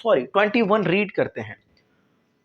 Sorry 21 read करते हैं।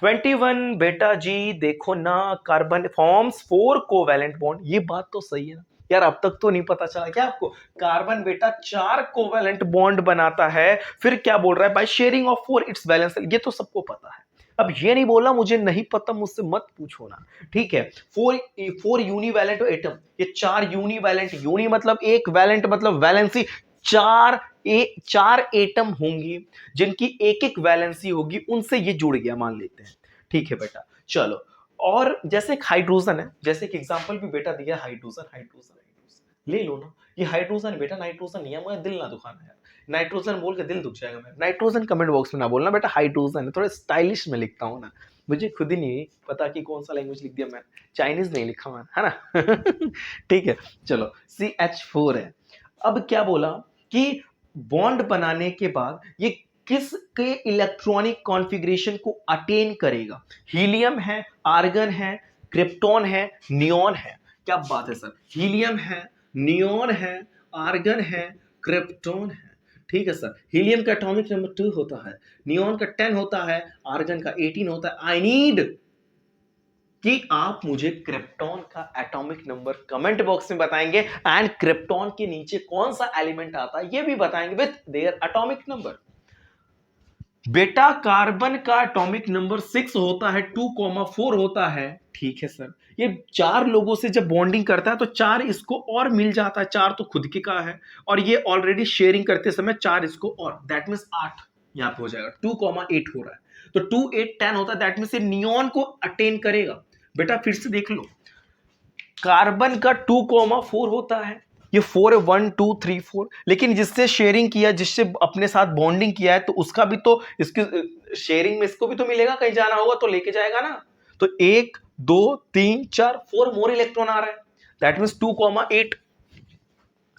21 बेटा जी देखो ना, कार्बन फॉर्म्स 4 कोवैलेंट बॉन्ड। ये बात तो सही है ना यार, अब तक तो नहीं पता चला क्या आपको? कार्बन बेटा 4 कोवैलेंट बॉन्ड बनाता है, फिर क्या बोल रहा है? By sharing of 4 it's valence. ये तो सबको पता है। अब ये नहीं बोला मुझे नहीं पता, मुझसे मत पूछो ना, ठीक है। 4 यूनिवैलेंट एटम, ये 4 यूनिवैलेंट, यूनि मतलब एक, वैलेंट मतलब वैलेंसी। 4 एटम होंगी जिनकी एक एक वैलेंसी होगी, उनसे ये जुड़ गया मान लेते हैं, ठीक है बेटा। चलो, और जैसे एक हाइड्रोजन है, जैसे एक एग्जांपल भी बेटा दिया, हाइड्रोजन हाइड्रोजन हाइड्रोजन ले लो ना। ये हाइड्रोजन बेटा, नाइट्रोजन नहीं है, मुझे दिल ना दुखाना यार, नाइट्रोजन बोल के दिल दुख जाएगा मेरा। नाइट्रोजन कमेंट बॉक्स में ना बोलना बेटा, हाइड्रोजन है, थोड़ा स्टाइलिश में लिखता हूँ ना, मुझे खुद ही नहीं पता कि कौन सा लैंग्वेज लिख दिया मैंने, चाइनीज नहीं लिखा मैंने, है ना। ठीक है, चलो CH4 है। अब क्या बोला कि बॉन्ड बनाने के बाद ये किस के इलेक्ट्रॉनिक कॉन्फ़िगरेशन को अटेन करेगा? हीलियम है, आर्गन है, क्रिप्टॉन है, नियॉन है। क्या बात है सर, हीलियम है, नियॉन है, आर्गन है, क्रिप्टॉन है। ठीक है सर, हीलियम का एटॉमिक नंबर 2 होता है, नियॉन का 10 होता है, आर्गन का 18 होता है। आई नीड कि आप मुझे क्रिप्टॉन का एटॉमिक नंबर कमेंट बॉक्स में बताएंगे, एंड क्रिप्टॉन के नीचे कौन सा एलिमेंट आता है ये भी बताएंगे विथ देयर एटॉमिक नंबर। बेटा कार्बन का एटॉमिक नंबर 6 होता है, 2,4 होता है, ठीक है सर। ये 4 लोगों से जब बॉन्डिंग करता है तो 4 इसको और मिल जाता है, 4 तो खुद के का है, और ये ऑलरेडी शेयरिंग करते समय 4 इसको और, दैट मीन्स 8 यहां पे हो जाएगा, 2,8 हो रहा है, तो 2 8 10 होता है, दैट मीन्स ये नियॉन को अटेन करेगा। बेटा फिर से देख लो, कार्बन का 2,4 होता है, ये 4 है, 1 2 3 4, लेकिन जिससे शेयरिंग किया, जिससे अपने साथ बॉन्डिंग किया है, तो उसका भी तो इसकी शेयरिंग में इसको भी तो मिलेगा, कहीं जाना होगा तो लेके जाएगा ना। तो 1 2 3 4 4 मोर इलेक्ट्रॉन आ रहा है, दैट मीन्स 2,8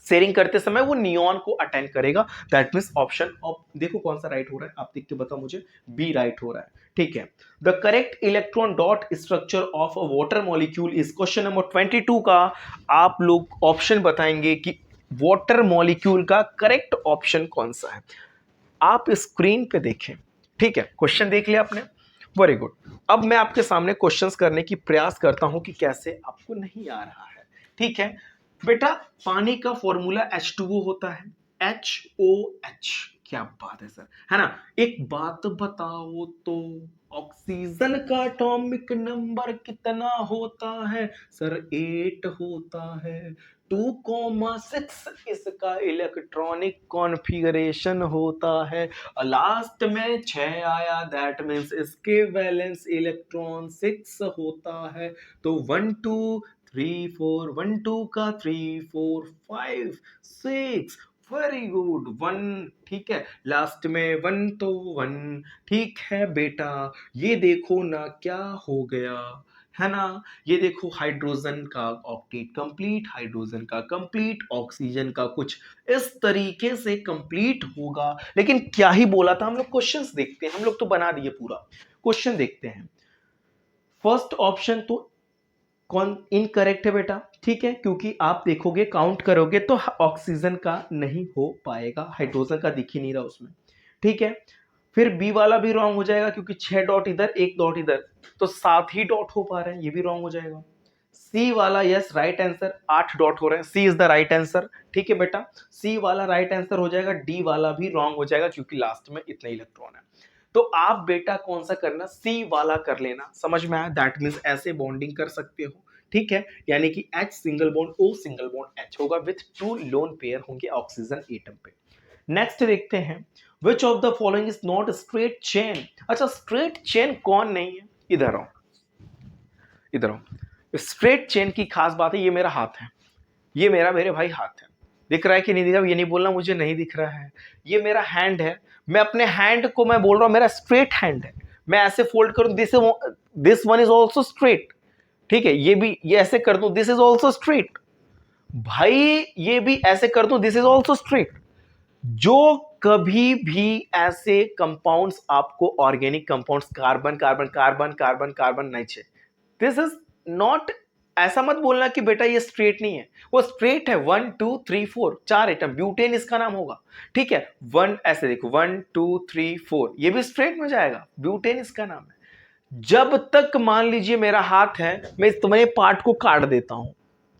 शेयरिंग करते समय वो नियॉन को अटेंड करेगा, दैट मीन्स ऑप्शन ऑफ, देखो कौन सा राइट हो रहा है, आप देख के बताओ मुझे, बी राइट हो रहा है, ठीक है। The correct electron dot structure of a water molecule is, question number 22 का आप लोग ऑप्शन बताएंगे कि वाटर मॉलिक्यूल का करेक्ट ऑप्शन कौन सा है। आप स्क्रीन पे देखें, ठीक है, क्वेश्चन देख लिया आपने, वेरी गुड। अब मैं आपके सामने क्वेश्चंस करने की प्रयास करता हूं कि कैसे आपको नहीं आ रहा है, ठीक है। बेटा पानी का फॉर्मूला H2O होता है, HOH। क्या बात है सर, है ना। एक बात बताओ तो, ऑक्सीजन का एटॉमिक नंबर कितना होता है? सर 8 होता है। 2,6 इसका इलेक्ट्रॉनिक कॉन्फ़िगरेशन होता है, लास्ट में 6 आया, दैट मीन्स इसके वैलेंस इलेक्ट्रॉन 6 होता है। तो 1 2 3 4, 1 2 का 3 4 5 6, वेरी गुड, 1, ठीक है, लास्ट में 1 तो 1, ठीक है बेटा। ये देखो ना क्या हो गया, है ना। ये देखो हाइड्रोजन का ऑक्टेट कंप्लीट, हाइड्रोजन का कंप्लीट, ऑक्सीजन का कुछ इस तरीके से कंप्लीट होगा। लेकिन क्या ही बोला था, हम लोग क्वेश्चंस देखते हैं, हम लोग तो बना दिए पूरा, क्वेश्चन देखते हैं। फर्स्ट ऑप्शन तो कौन इनकरेक्ट है बेटा, ठीक है, क्योंकि आप देखोगे काउंट करोगे तो ऑक्सीजन का नहीं हो पाएगा, हाइड्रोजन का दिख ही नहीं रहा उसमें, ठीक है। फिर बी वाला भी रॉन्ग हो जाएगा, क्योंकि 6 डॉट इधर 1 डॉट इधर, तो 7 ही डॉट हो पा रहे हैं, ये भी रॉन्ग हो जाएगा। सी वाला यस राइट आंसर, 8 डॉट हो रहे हैं, सी इज द राइट आंसर, ठीक है बेटा, सी वाला राइट आंसर हो जाएगा। डी वाला भी रॉन्ग हो जाएगा, क्योंकि लास्ट में इतने इलेक्ट्रॉन है। तो आप बेटा कौन सा करना, सी वाला कर लेना, समझ में आया, दैट मीन्स ऐसे बॉन्डिंग कर सकते हो, ठीक है, यानी कि H single bond O single bond H होगा, विथ 2 लोन पेयर होंगे ऑक्सीजन एटम पे। नेक्स्ट देखते हैं, which of the following is not straight chain. अच्छा स्ट्रेट चेन कौन नहीं है, इधर आओ, इधर आओ। स्ट्रेट चेन की खास बात है, ये मेरा हाथ है, ये मेरे भाई हाथ है, दिख रहा है कि नहीं दिख रहा, ये नहीं बोलना मुझे नहीं दिख रहा है। ये मेरा हैंड है, मैं अपने हैंड को मैं बोल रहा हूं मेरा स्ट्रेट हैंड है, मैं ऐसे फोल्ड करूं, this one is also straight, ठीक है, ये भी, ये ऐसे कर दूं, दिस इज ऑल्सो स्ट्रेट, भाई ये भी ऐसे कर दूं, दिस इज ऑल्सो स्ट्रेट। जो कभी भी ऐसे कंपाउंड्स आपको, organic compounds, carbon carbon carbon carbon carbon नहीं चाहिए, दिस इज नॉट ऐसा मत बोलना कि बेटा ये स्ट्रेट नहीं है, वो स्ट्रेट है। 1 2 3 4 4 एटम, ब्यूटेन इसका नाम होगा, ठीक है। वन ऐसे देखो 1 2 3 4, ये भी स्ट्रेट में जाएगा, ब्यूटेन इसका नाम है। जब तक मान लीजिए मेरा हाथ है, मैं तुम्हें पार्ट को काट देता हूं,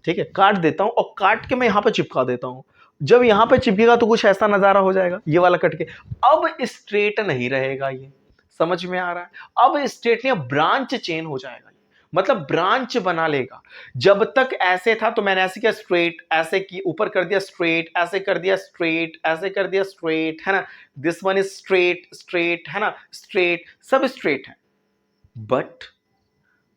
ठीक है, काट देता हूं और काट के मैं यहां पे चिपका देता हूं। जब यहां पे चिपकेगा तो कुछ ऐसा नजारा हो जाएगा, ये वाला कट के। अब स्ट्रेट नहीं रहेगा ये, समझ में आ रहा है? अब स्ट्रेट नहीं, ब्रांच चेन हो जाएगा, मतलब ब्रांच बना लेगा। जब तक ऐसे था तो मैंने ऐसे किया स्ट्रेट, ऐसे की ऊपर कर दिया स्ट्रेट, ऐसे कर दिया स्ट्रेट, ऐसे कर दिया स्ट्रेट, है ना। This one is straight, straight है ना, स्ट्रेट, सब स्ट्रेट है। बट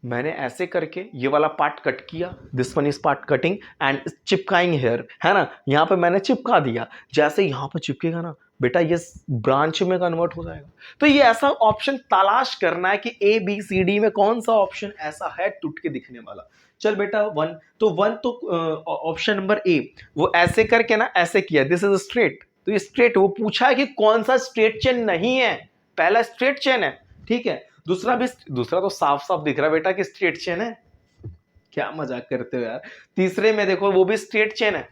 मैंने ऐसे करके ये वाला पार्ट कट किया, this one is part cutting and चिपकाइंग हेयर, है ना। यहां पे मैंने चिपका दिया, जैसे यहां पे चिपकेगा ना बेटा ये ब्रांच में कन्वर्ट हो जाएगा। तो ये ऐसा ऑप्शन तलाश करना है कि ए बी सी डी में कौन सा ऑप्शन ऐसा है टूट के दिखने वाला। चल बेटा वन तो ऑप्शन नंबर ए, वो ऐसे करके ना ऐसे किया, दिस इज स्ट्रेट, तो ये स्ट्रेट, वो पूछा है कि कौन सा स्ट्रेट चेन नहीं है, पहला स्ट्रेट चेन है, ठीक है। दूसरा तो साफ साफ दिख रहा है बेटा कि स्ट्रेट चेन है, क्या मजाक करते हो यार। तीसरे में देखो वो भी स्ट्रेट चेन है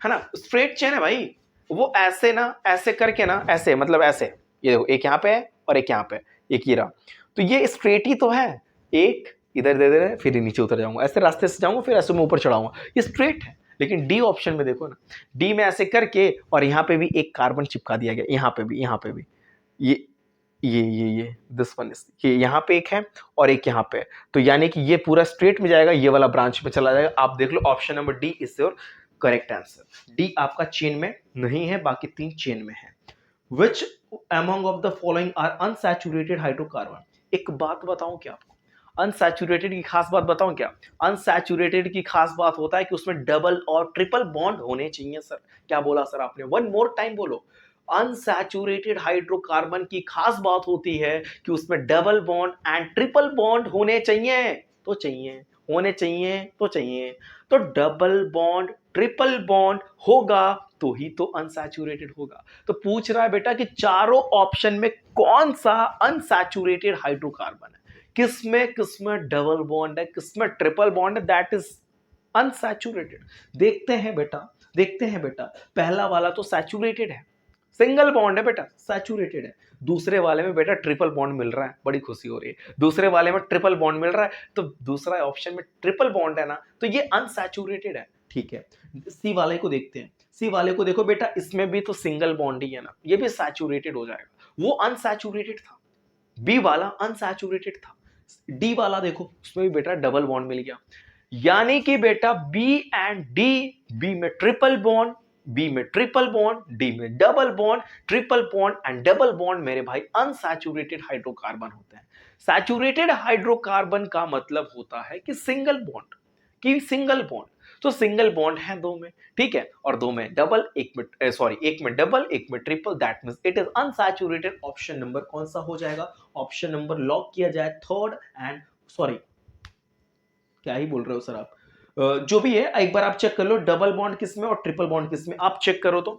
ना, स्ट्रेट चेन है भाई। वो ऐसे ना ऐसे करके ना ऐसे, मतलब ऐसे, ये देखो एक यहाँ पे है और एक यहाँ पे, एक ये रहा, तो ये स्ट्रेट ही तो है। एक इधर दे दे, फिर नीचे उतर जाऊंगा, ऐसे रास्ते से जाऊंगा, फिर ऐसे में ऊपर चढ़ाऊंगा, ये स्ट्रेट है। लेकिन डी ऑप्शन में देखो ना, डी में ऐसे करके और यहाँ पे भी एक कार्बन चिपका दिया गया, यहाँ पे भी, यहाँ पे भी, ये दिस वन इज, ये यहाँ पे एक है और एक यहाँ पे है, तो यानी कि ये पूरा स्ट्रेट में जाएगा, ये वाला ब्रांच में चला जाएगा। आप देख लो option number D is your correct answer. D आपका चेन में नहीं है, बाकी 3 चेन में है। Which among of the following are unsaturated hydrocarbon. एक बात बताऊं क्या आपको, अनसैचुरेटेड की खास बात बताऊं क्या? अनसैचुरेटेड की खास बात होता है कि उसमें डबल और ट्रिपल बॉन्ड होने चाहिए। सर क्या बोला सर आपने? वन मोर टाइम बोलो। अनसैचुरेटेड हाइड्रोकार्बन की खास बात होती है कि उसमें double bond and triple bond होने चाहिए, तो चाहिए, होने चाहिए तो चाहिए। तो डबल बॉन्ड ट्रिपल बॉन्ड होगा तो ही तो अनसैचुरेटेड होगा। तो पूछ रहा है बेटा कि चारों ऑप्शन में कौन सा अनसैचुरेटेड हाइड्रोकार्बन है, किसमें किसमें डबल बॉन्ड है, किसमें ट्रिपल बॉन्ड है, दैट इज अनसैचुरेटेड। देखते हैं बेटा, देखते हैं बेटा, पहला वाला तो सैचुरेटेड है, सिंगल बॉन्ड है बेटा, सैचुरेटेड है। दूसरे वाले में बेटा ट्रिपल बॉन्ड मिल रहा है, बड़ी खुशी हो रही है, दूसरे वाले में ट्रिपल बॉन्ड मिल रहा है, तो दूसरा ऑप्शन में ट्रिपल बॉन्ड है ना, तो ये अनसैचुरेटेड है, ठीक है। सी वाले को देखते हैं, सी वाले को देखो बेटा, इसमें भी तो सिंगल बॉन्ड ही है ना, ये भी सैचुरेटेड हो जाएगा, वो अनसैचुरेटेड था, बी वाला अनसैचुरेटेड था। डी वाला देखो, उसमें भी बेटा डबल बॉन्ड मिल गया, यानी कि बेटा बी एंड डी, बी में ट्रिपल बॉन्ड, बी में ट्रिपल बॉन्ड, डी में double bond, triple bond and double bond मेरे भाई अनसैचुरेटेड हाइड्रोकार्बन होते हैं। सैचुरेटेड हाइड्रोकार्बन का मतलब होता है कि सिंगल बॉन्ड, कि सिंगल बॉन्ड, तो सिंगल बॉन्ड है दो में, ठीक है, और दो में डबल, एक में सॉरी एक में डबल, एक में triple, that means it is unsaturated. Option number कौन सा हो जाएगा? ऑप्शन नंबर लॉक किया जाए, थर्ड एंड सॉरी क्या ही बोल रहे हो सर आप, जो भी है एक बार आप चेक कर लो, डबल बॉन्ड किसमें और ट्रिपल बॉन्ड किसमें, आप चेक करो तो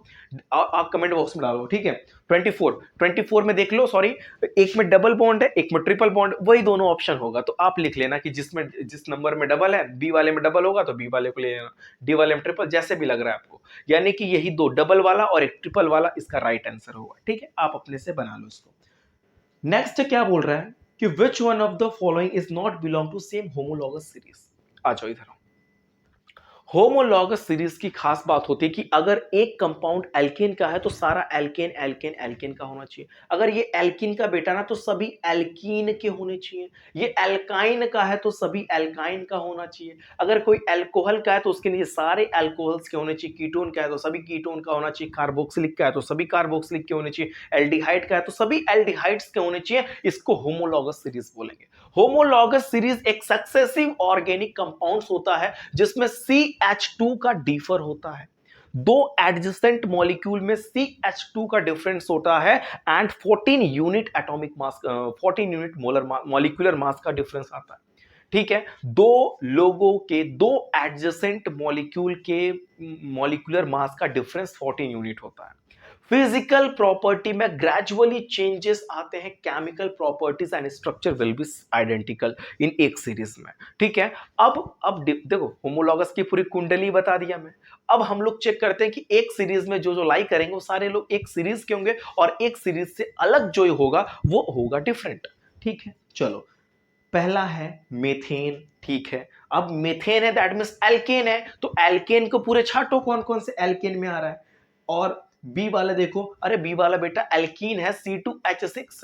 आप कमेंट बॉक्स में डालो, ठीक है। 24 में देख लो, सॉरी एक में डबल बॉन्ड है, एक में ट्रिपल बॉन्ड, वही दोनों ऑप्शन होगा, तो आप लिख लेना कि जिस नंबर में डबल है, बी वाले में डबल होगा तो बी वाले को ले लेना, डी वाले में ट्रिपल, जैसे भी लग रहा है आपको, यानी कि यही दो, डबल वाला और एक ट्रिपल वाला इसका राइट आंसर होगा, ठीक है। आप अपने से बना लो इसको। नेक्स्ट क्या बोल रहा है कि which one of the following is not belong to same homologous series. आ जाओ इधर। होमोलॉगस सीरीज की खास बात होती है कि अगर एक कंपाउंड एल्केन का है तो सारा एल्केन एल्केन एल्केन का होना चाहिए। अगर ये एल्कीन का बेटा ना तो सभी एल्कीन के होने चाहिए। ये एल्काइन का है तो सभी एल्काइन का होना चाहिए। अगर कोई एल्कोहल का है तो उसके नीचे सारे एल्कोहल्स के होने चाहिए। कीटोन का है तो सभी कीटोन का होना चाहिए। कार्बोक्सिलिक का है तो सभी कार्बोक्सिलिक के होने चाहिए। एल्डिहाइड का है तो सभी एल्डिहाइड्स के होने चाहिए। इसको होमोलॉगस सीरीज बोलेंगे। होमोलॉगस सीरीज एक सक्सेसिव ऑर्गेनिक कंपाउंड्स होता है जिसमें CH2 का डिफर होता है। दो एडजेसेंट मॉलिक्यूल में CH2 का डिफरेंस होता है and 14 unit atomic mass, 14 unit molar molecular mass का डिफरेंस आता है, ठीक है। दो लोगों के दो एडजेसेंट मॉलिक्यूल के मॉलिक्यूलर मास का डिफरेंस 14 यूनिट होता है। फिजिकल प्रॉपर्टी में ग्रेजुअली चेंजेस आते हैं, chemical properties and structure will be identical in एक सीरीज में। ठीक है, अब देखो होमोलॉगस की पूरी कुंडली बता दिया मैं। अब हम लोग चेक करते हैं कि एक सीरीज में जो जो लाई करेंगे वो सारे लोग एक सीरीज के होंगे और एक सीरीज से अलग जो होगा वो होगा डिफरेंट। ठीक है, चलो पहला है मेथेन। ठीक है, अब मेथेन है दैट मींस एल्केन है, तो एल्केन को पूरे छाटो कौन कौन से एल्केन में आ रहा है। और बी वाला देखो, अरे बी वाला बेटा एल्कीन है C2H6,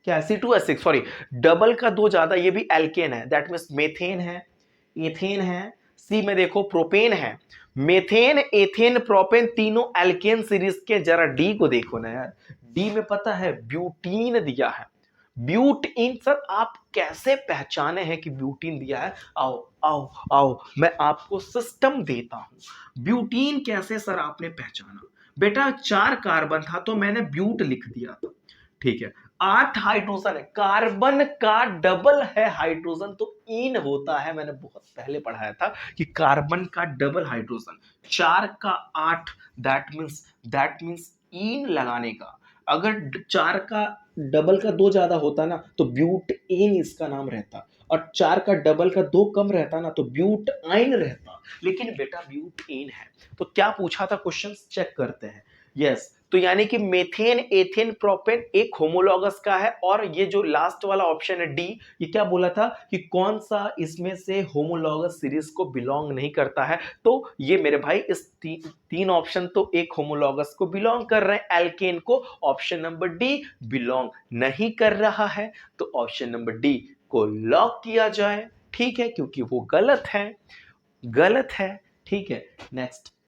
क्या है C2H6 सॉरी, डबल का दो ज्यादा, ये भी एल्केन है दैट मींस मेथेन है, एथेन है। सी में देखो प्रोपेन है, मेथेन एथेन प्रोपेन तीनों एल्केन सीरीज के। जरा डी को देखो ना यार, डी में पता है ब्यूटीन दिया है। ब्यूटीन सर आप कैसे पहचाने हैं कि ब्यूटीन दिया है? आओ आओ आओ मैं आपको सिस्टम देता हूं। ब्यूटीन कैसे सर आपने पहचाना? बेटा 4 कार्बन था तो मैंने ब्यूट लिख दिया था। ठीक है, 8 हाइड्रोजन है, कार्बन का डबल है हाइड्रोजन तो इन होता है। मैंने बहुत पहले पढ़ाया था कि कार्बन का डबल हाइड्रोजन, 4 का 8 दैट मींस इन लगाने का। अगर 4 का डबल का 2 ज्यादा होता ना तो ब्यूट एन इसका नाम रहता, और 4 का डबल का 2 कम रहता ना तो ब्यूट आइन रहता। लेकिन बेटा ब्यूट एन है, तो क्या पूछा था क्वेश्चन, चेक करते हैं। यस, तो यानी कि मेथेन एथेन प्रोपेन एक होमोलॉगस का है। और ये जो लास्ट वाला ऑप्शन है डी, ये क्या बोला था कि कौन सा इसमें से होमोलॉगस सीरीज को बिलोंग नहीं करता है। तो ये मेरे भाई इस तीन ऑप्शन तो एक होमोलॉगस को बिलोंग कर रहे हैं, एल्केन को ऑप्शन नंबर डी बिलोंग नहीं कर रहा है। तो ऑप्शन नंबर डी को लॉक किया जाए। ठीक है, क्योंकि वो गलत है, गलत है। ठीक है, नेक्स्ट